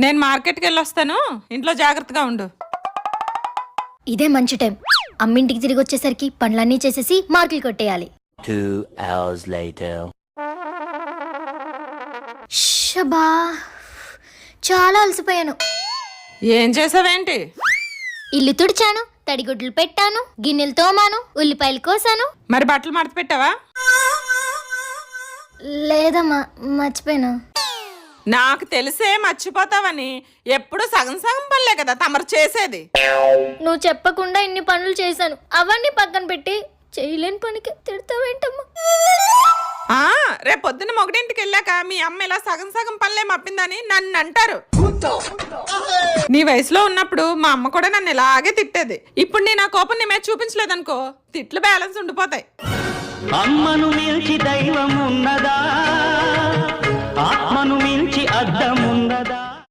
నేను మార్కెట్కి వెళ్ళొస్తాను, ఇంట్లో జాగ్రత్తగా ఉండు. ఇదే మంచి టైం. అమ్మింటికి తిరిగి వచ్చేసరికి పనులన్నీ చేసేసి మార్కులు కొట్టేయాలి. 2 hours later. షబా, చాలా అలసిపోయాను. ఏం చేసావేంటి? ఇల్లు తుడిచాను, తడిగుడ్లు పెట్టాను, గిన్నెలు తోమాను, ఉల్లిపాయలు కోసాను. మరి బట్టలు మడత పెట్టావా? లేదమ్మా, మర్చిపోయాను. నాకు తెలిసే మర్చిపోతావని. ఎప్పుడు సగం సగం పనులే కదా తమరు చేసేది. నువ్వు చెప్పకుండా ఇన్ని పనులు చేశాను, అవన్నీ పక్కన పెట్టి చేయలేని పనికి తిడతావేంటమ్మా? రేపు పొద్దున్న మొగడింటికి వెళ్ళాక మీ అమ్మ ఇలా సగం సగం పనులే మప్పిందని నన్ను అంటారు. నీ వయసులో ఉన్నప్పుడు మా అమ్మ కూడా నన్ను ఇలాగే తిట్టేది. ఇప్పుడు నేను ఆ కోపం నీ మీద చూపించలేదనుకో, తిట్లు బ్యాలెన్స్ ఉండిపోతాయి. అమ్మను మించి దైవం ఉన్నదా, ఆత్మను మించి అద్దము